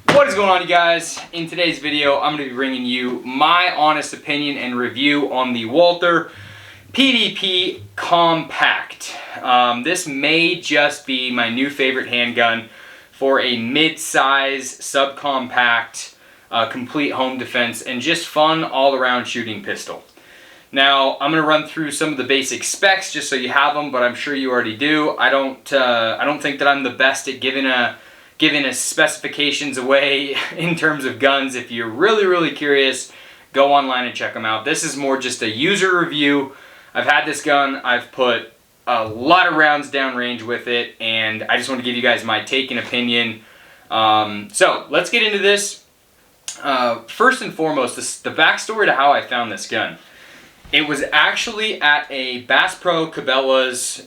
What is going on, you guys? In today's video, I'm going to be bringing you my honest opinion and review on the Walther PDP Compact. This may just be my new favorite handgun for a mid-size, subcompact, complete home defense, and just fun all-around shooting pistol. Now, I'm going to run through some of the basic specs just so you have them, but I'm sure you already do. I don't think that I'm the best at giving specifications away in terms of guns. If you're really curious, go online and check them out. This is more just a user review. I've had this gun, I've put a lot of rounds downrange with it, and I just want to give you guys my take and opinion. So let's get into this. First and foremost, the backstory to how I found this gun. It was actually at a Bass Pro Cabela's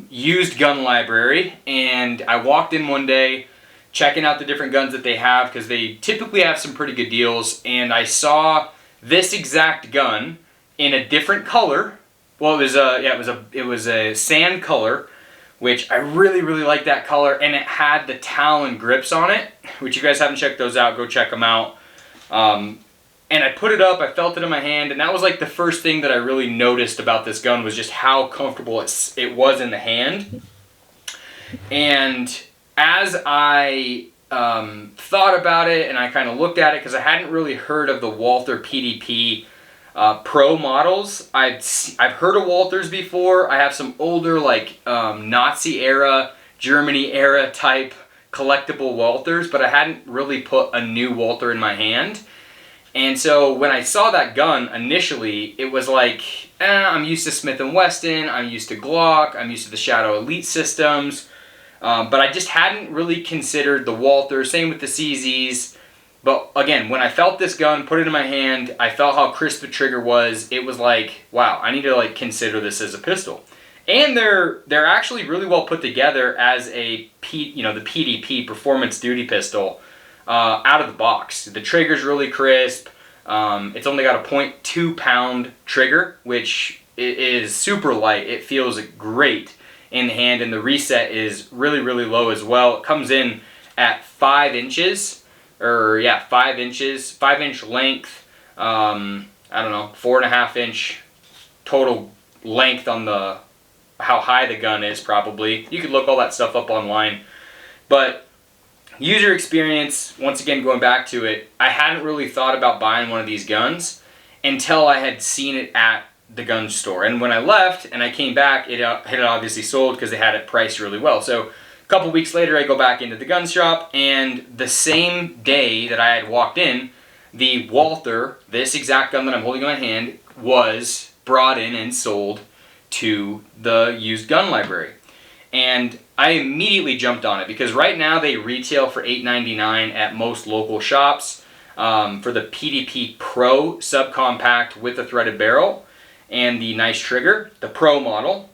used gun library, and I walked in one day checking out the different guns that they have because they typically have some pretty good deals, and I saw this exact gun in a different color. Well, it was a sand color, which I really like that color, and it had the Talon grips on it, which you guys haven't checked those out, go check them out. And I put it up, I felt it in my hand, and that was like the first thing that I really noticed about this gun was just how comfortable it was in the hand. And as I thought about it and I kind of looked at it, because I hadn't really heard of the Walther PDP Pro models. I've heard of Walthers before. I have some older like Nazi era, Germany era type collectible Walthers, but I hadn't really put a new Walther in my hand. And so when I saw that gun initially, it was like, I'm used to Smith & Wesson, I'm used to Glock, I'm used to the Shadow Elite systems, but I just hadn't really considered the Walther, same with the CZs. But again, when I felt this gun, put it in my hand, I felt how crisp the trigger was. It was like, wow, I need to like consider this as a pistol. And they're actually really well put together as the PDP Performance Duty Pistol. Out of the box. The trigger's really crisp. It's only got a 0.2 pound trigger, which is super light. It feels great in the hand, and the reset is really low as well. It comes in at 5 inches, 5 inches, 5-inch length. I don't know, 4.5 inch total length on how high the gun is probably. You could look all that stuff up online, but user experience, once again going back to it, I hadn't really thought about buying one of these guns until I had seen it at the gun store. And when I left and I came back, it had obviously sold because they had it priced really well. So a couple weeks later, I go back into the gun shop, and the same day that I had walked in, the Walther, this exact gun that I'm holding in my hand, was brought in and sold to the used gun library. And I immediately jumped on it because right now they retail for $8.99 at most local shops for the PDP Pro subcompact with a threaded barrel and the nice trigger, the Pro model.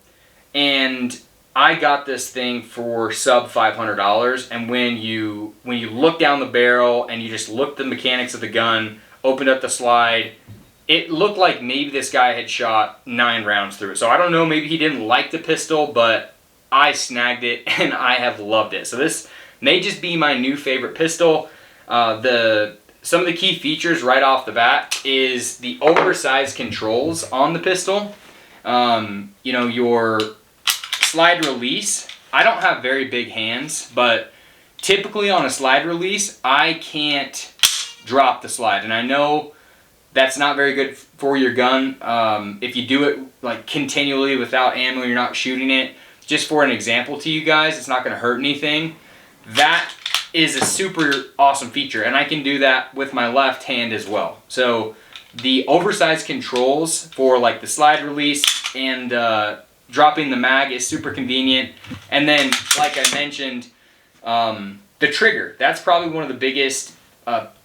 And I got this thing for sub $500. And when you look down the barrel and you just look at the mechanics of the gun, opened up the slide, it looked like maybe this guy had shot 9 rounds through it. So I don't know, maybe he didn't like the pistol, but I snagged it and I have loved it. So this may just be my new favorite pistol. Some of the key features right off the bat is the oversized controls on the pistol. Your slide release. I don't have very big hands, but typically on a slide release, I can't drop the slide. And I know that's not very good for your gun. If you do it like continually without ammo, you're not shooting it. Just for an example to you guys, it's not going to hurt anything. That is a super awesome feature, and I can do that with my left hand as well. So the oversized controls for like the slide release and dropping the mag is super convenient. And then, like I mentioned, the trigger. That's probably one of the biggest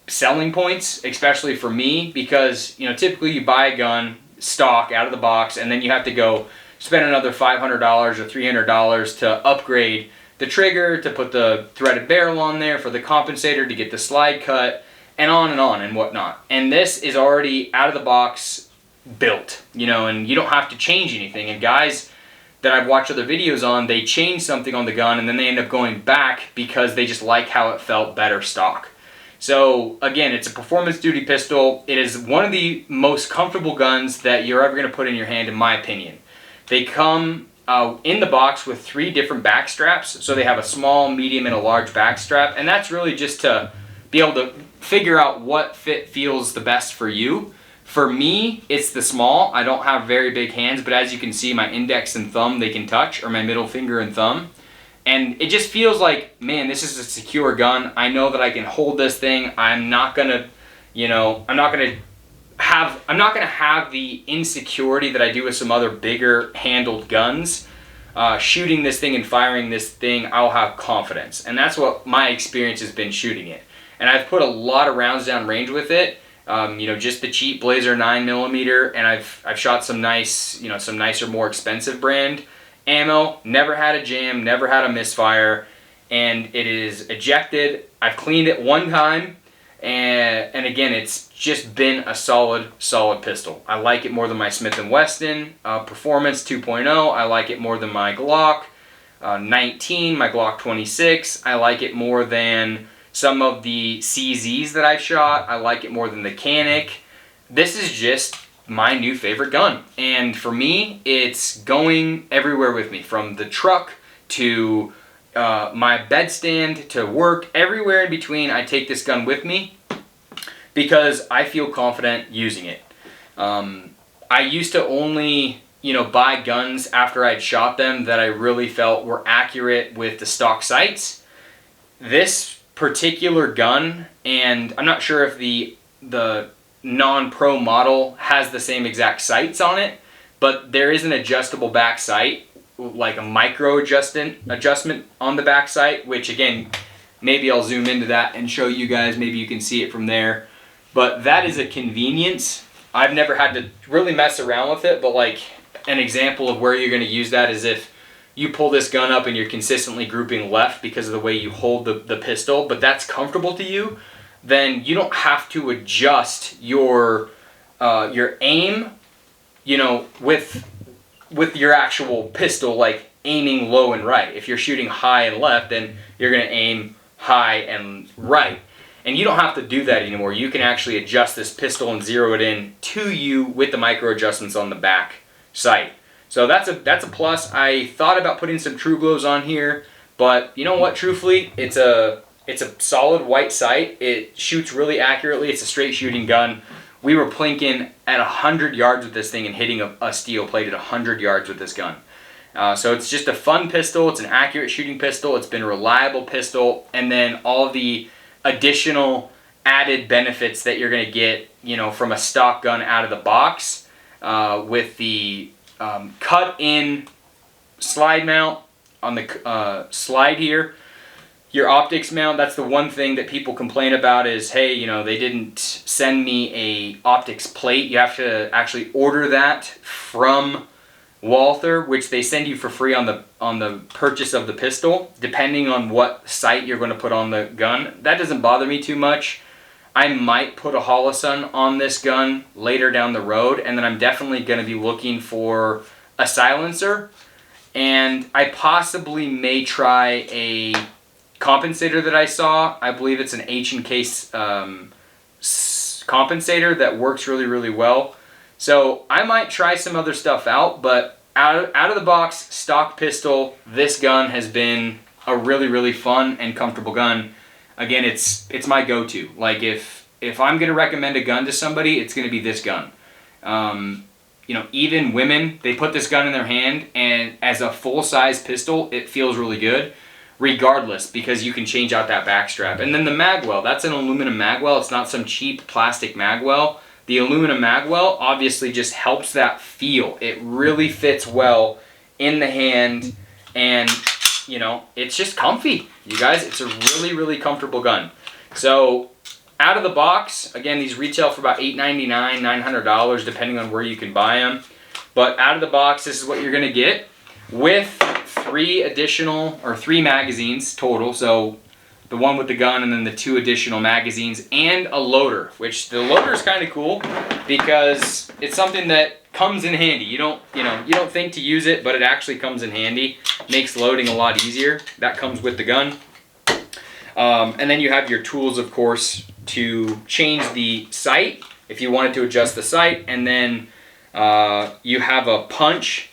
selling points, especially for me, because typically you buy a gun stock out of the box, and then you have to go spend another $500 or $300 to upgrade the trigger, to put the threaded barrel on there, for the compensator to get the slide cut, and on and whatnot. And this is already out of the box built, and you don't have to change anything. And guys, that I've watched other videos on, they change something on the gun and then they end up going back because they just like how it felt better stock. So again, it's a performance duty pistol. It is one of the most comfortable guns that you're ever going to put in your hand, in my opinion. They come in the box with 3 different back straps. So they have a small, medium, and a large back strap. And that's really just to be able to figure out what fit feels the best for you. For me, it's the small. I don't have very big hands, but as you can see, my index and thumb, they can touch, or my middle finger and thumb. And it just feels like, man, this is a secure gun. I know that I can hold this thing. I'm not gonna, I'm not gonna have the insecurity that I do with some other bigger handled guns. Shooting this thing and firing this thing, I'll have confidence. And that's what my experience has been shooting it. And I've put a lot of rounds down range with it. Just the cheap Blazer 9mm, and I've shot some nice, some nicer, more expensive brand ammo. Never had a jam, never had a misfire, and it is ejected. I've cleaned it one time, and again, it's just been a solid pistol. I like it more than my Smith & Wesson Performance 2.0. I like it more than my Glock 19, my Glock 26. I like it more than some of the CZs that I've shot. I like it more than the Canic. This is just my new favorite gun. And for me, it's going everywhere with me. From the truck to my bedstand to work, everywhere in between, I take this gun with me because I feel confident using it. I used to only, buy guns after I'd shot them that I really felt were accurate with the stock sights. This particular gun, and I'm not sure if the non-pro model has the same exact sights on it, but there is an adjustable back sight, like a micro adjustment on the back sight, which again, maybe I'll zoom into that and show you guys. Maybe you can see it from there. But that is a convenience. I've never had to really mess around with it, but like an example of where you're going to use that is if you pull this gun up and you're consistently grouping left because of the way you hold the pistol, but that's comfortable to you, then you don't have to adjust your aim, with your actual pistol, like aiming low and right. If you're shooting high and left, then you're going to aim high and right. And you don't have to do that anymore. You can actually adjust this pistol and zero it in to you with the micro adjustments on the back sight. So that's a plus. I thought about putting some True Glows on here, but you know what? Truthfully, it's a solid white sight. It shoots really accurately. It's a straight shooting gun. We were plinking at 100 yards with this thing and hitting a steel plate at 100 yards with this gun. So it's just a fun pistol. It's an accurate shooting pistol. It's been a reliable pistol, and then all of the additional added benefits that you're going to get, from a stock gun out of the box, with the cut-in slide mount on the slide here. Your optics mount, that's the one thing that people complain about is, hey, they didn't send me a optics plate. You have to actually order that from Walther, which they send you for free on the purchase of the pistol, depending on what sight you're going to put on the gun. That doesn't bother me too much. I might put a Holosun on this gun later down the road, and then I'm definitely going to be looking for a silencer, and I possibly may try a compensator that I saw. I believe it's an H&K compensator that works really, really well. So I might try some other stuff out, but out of the box, stock pistol, this gun has been a really, really fun and comfortable gun. Again, it's my go-to. Like if I'm going to recommend a gun to somebody, it's going to be this gun. Even women, they put this gun in their hand, and as a full-size pistol, it feels really good, regardless, because you can change out that back strap. And then the magwell, that's an aluminum magwell. It's not some cheap plastic magwell. The aluminum magwell obviously just helps that feel. It really fits well in the hand, and it's just comfy. You guys, it's a really, really comfortable gun. So out of the box, again, these retail for about $8.99, $900, depending on where you can buy them. But out of the box, this is what you're gonna get with three magazines total. So the one with the gun and then the 2 additional magazines and a loader, which the loader is kind of cool. because it's something that comes in handy. You don't think to use it, but it actually comes in handy. Makes loading a lot easier. That comes with the gun. And then you have your tools, of course, to change the sight if you wanted to adjust the sight, and then you have a punch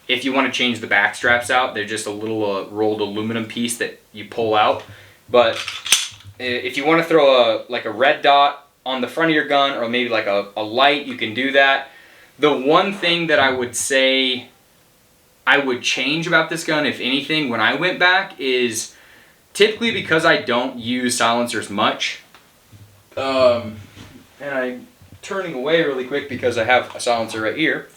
if you want to change the back straps out. They're just a little rolled aluminum piece that you pull out. But if you want to throw like a red dot on the front of your gun, or maybe like a light, you can do that. The one thing that I would say I would change about this gun, if anything, when I went back, is typically because I don't use silencers much, and I'm turning away really quick because I have a silencer right here.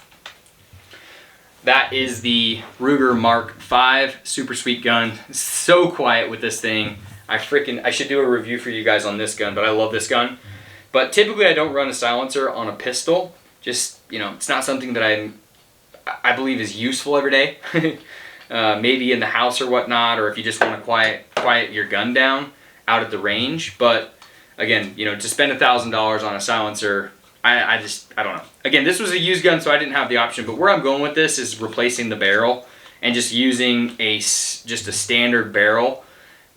That is the Ruger Mark V, super sweet gun. So quiet with this thing. I should do a review for you guys on this gun, but I love this gun. But typically I don't run a silencer on a pistol. Just, it's not something that I believe is useful every day. Maybe in the house or whatnot, or if you just want to quiet your gun down out at the range. But again, to spend $1,000 on a silencer, I don't know. Again, this was a used gun, so I didn't have the option. But where I'm going with this is replacing the barrel and just using just a standard barrel,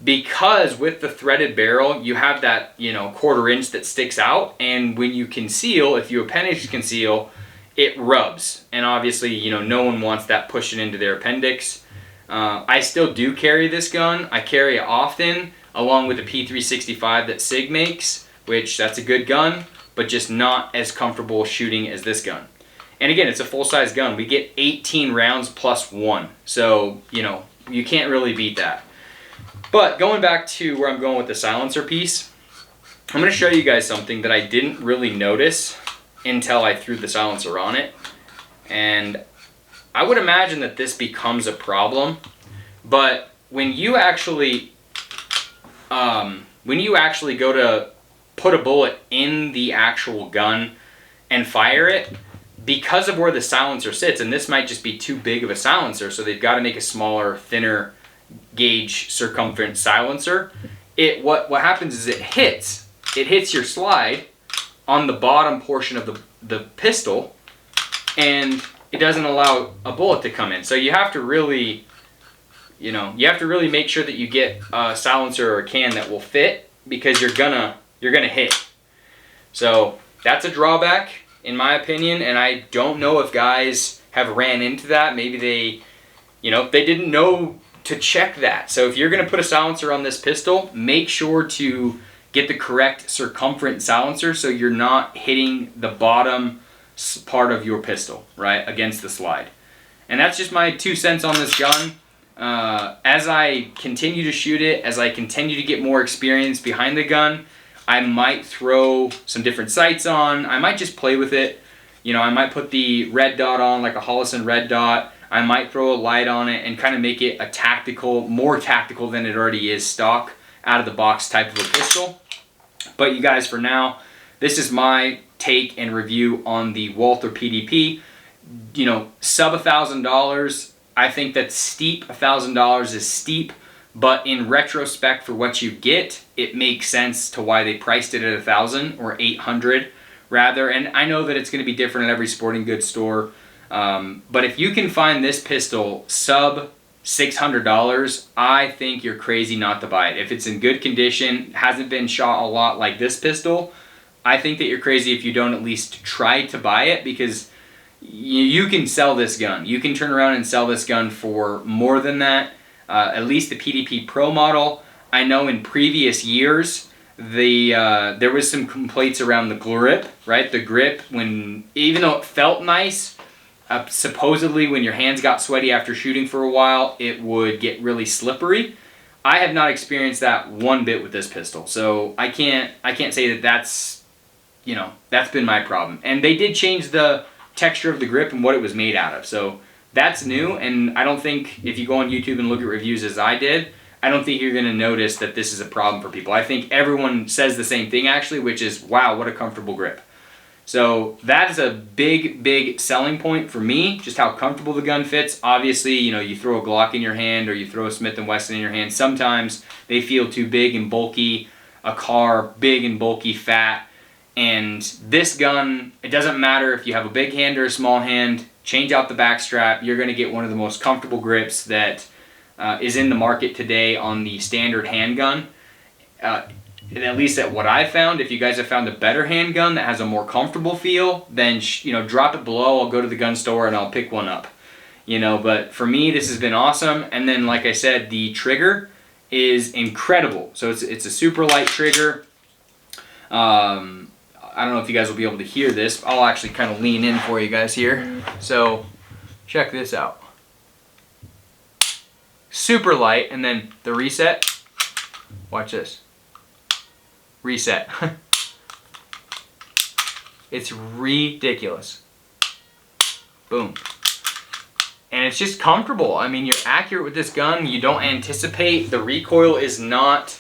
because with the threaded barrel, you have that 1/4 inch that sticks out, and when you conceal, if you appendage conceal, it rubs, and obviously no one wants that pushing into their appendix. I still do carry this gun. I carry it often, along with the P365 that SIG makes, which that's a good gun, but just not as comfortable shooting as this gun. And again, it's a full-size gun. We get 18 rounds plus 1, so you can't really beat that. But going back to where I'm going with the silencer piece, I'm going to show you guys something that I didn't really notice until I threw the silencer on it. And I would imagine that this becomes a problem, but when you actually go to put a bullet in the actual gun and fire it, because of where the silencer sits, and this might just be too big of a silencer, so they've got to make a smaller, thinner gauge circumference silencer. What happens is it hits your slide on the bottom portion of the pistol, and it doesn't allow a bullet to come in. So you have to really make sure that you get a silencer or a can that will fit, because you're gonna hit. So that's a drawback in my opinion, and I don't know if guys have ran into that. Maybe they didn't know to check that. So if you're going to put a silencer on this pistol, make sure to get the correct circumference silencer so you're not hitting the bottom part of your pistol, right, against the slide. And that's just my 2 cents on this gun. As I continue to shoot it, as I continue to get more experience behind the gun, I might throw some different sights on. I might just play with it. I might put the red dot on, like a Hollison red dot. I might throw a light on it and kind of make it more tactical than it already is stock, out of the box type of a pistol. But you guys, for now, this is my take and review on the Walther PDP. Sub $1,000. I think that's steep. $1,000 is steep, but in retrospect, for what you get, it makes sense to why they priced it at $1,000 or $800 rather. And I know that it's going to be different at every sporting goods store. But if you can find this pistol sub $600, I think you're crazy not to buy it. If it's in good condition, hasn't been shot a lot like this pistol, I think that you're crazy if you don't at least try to buy it, because you can sell this gun. You can turn around and sell this gun for more than that. At least the PDP Pro model. I know in previous years, there was some complaints around the grip, right? The grip, even though it felt nice, supposedly when your hands got sweaty after shooting for a while, it would get really slippery. I have not experienced that one bit with this pistol, so I can't say that's been my problem. And they did change the texture of the grip and what it was made out of, so that's new. And I don't think, if you go on YouTube and look at reviews as I did, I don't think you're going to notice that this is a problem for people. I think everyone says the same thing actually, which is, wow, what a comfortable grip. So that is a big, big selling point for me, just how comfortable the gun fits. Obviously, you throw a Glock in your hand or you throw a Smith & Wesson in your hand, sometimes they feel too big and bulky. A car, big and bulky, fat, And this gun, it doesn't matter if you have a big hand or a small hand, change out the back strap, you're going to get one of the most comfortable grips that is in the market today on the standard handgun. And at least at what I found, if you guys have found a better handgun that has a more comfortable feel, then drop it below. I'll go to the gun store and I'll pick one up. But for me, this has been awesome. And then, like I said, the trigger is incredible. So it's a super light trigger. I don't know if you guys will be able to hear this. I'll actually kind of lean in for you guys here. So check this out. Super light, and then the reset. Watch this. Reset. It's ridiculous. Boom. And it's just comfortable. I mean, you're accurate with this gun. You don't anticipate. The recoil is not,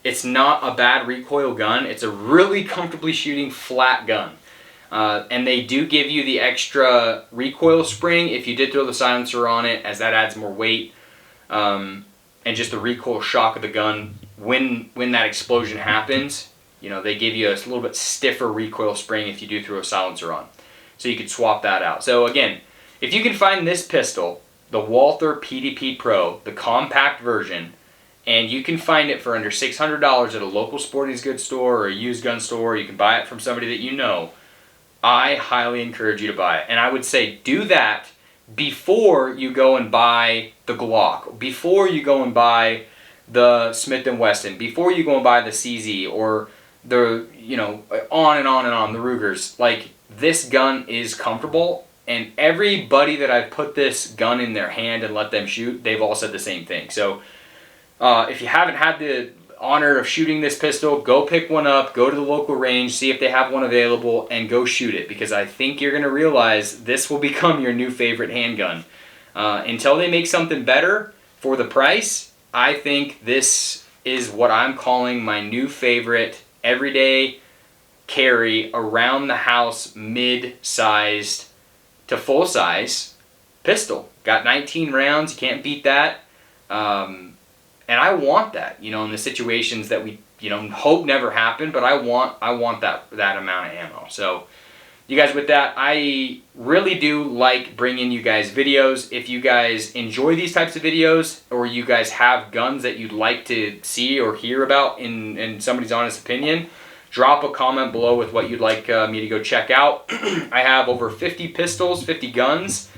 it's not a bad recoil gun. It's a really comfortably shooting flat gun. And they do give you the extra recoil spring if you did throw the silencer on it, as that adds more weight. And just the recoil shock of the gun when that explosion happens, they give you a little bit stiffer recoil spring if you do throw a silencer on. So you could swap that out. So again, if you can find this pistol, the Walther PDP Pro, the compact version, and you can find it for under $600 at a local sporting goods store or a used gun store, you can buy it from somebody that you know, I highly encourage you to buy it. And I would say do that before you go and buy the Glock, before you go and buy the Smith & Wesson, before you go and buy the CZ or the, on and on and on, the Rugers. Like, this gun is comfortable, and everybody that I've put this gun in their hand and let them shoot, they've all said the same thing. So if you haven't had the honor of shooting this pistol, go pick one up, go to the local range, see if they have one available, and go shoot it, because I think you're going to realize this will become your new favorite handgun. Until they make something better for the price, I think this is what I'm calling my new favorite everyday carry around the house, mid-sized to full-size pistol. Got 19 rounds, you can't beat that. And I want that, in the situations that we, hope never happen, but I want that amount of ammo. So, you guys, with that, I really do like bringing you guys videos. If you guys enjoy these types of videos, or you guys have guns that you'd like to see or hear about in somebody's honest opinion, drop a comment below with what you'd like me to go check out. I have over 50 pistols, 50 guns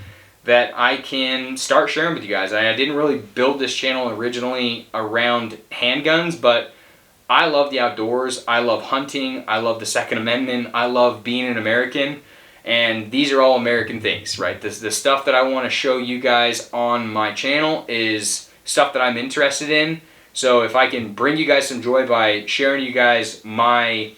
that I can start sharing with you guys. I didn't really build this channel originally around handguns, but I love the outdoors, I love hunting, I love the Second Amendment, I love being an American, and these are all American things, right? The stuff that I want to show you guys on my channel is stuff that I'm interested in. So if I can bring you guys some joy by sharing you guys my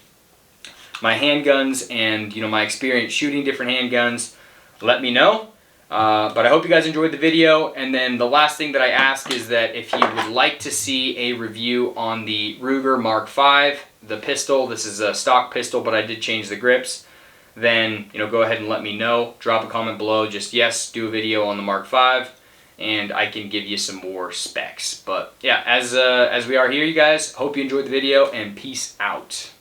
handguns and my experience shooting different handguns, let me know. But I hope you guys enjoyed the video. And then the last thing that I ask is that if you would like to see a review on the Ruger Mark V, the pistol, this is a stock pistol, but I did change the grips, then go ahead and let me know. Drop a comment below, just yes, do a video on the Mark V, and I can give you some more specs. But yeah, as we are here, you guys, hope you enjoyed the video, and peace out.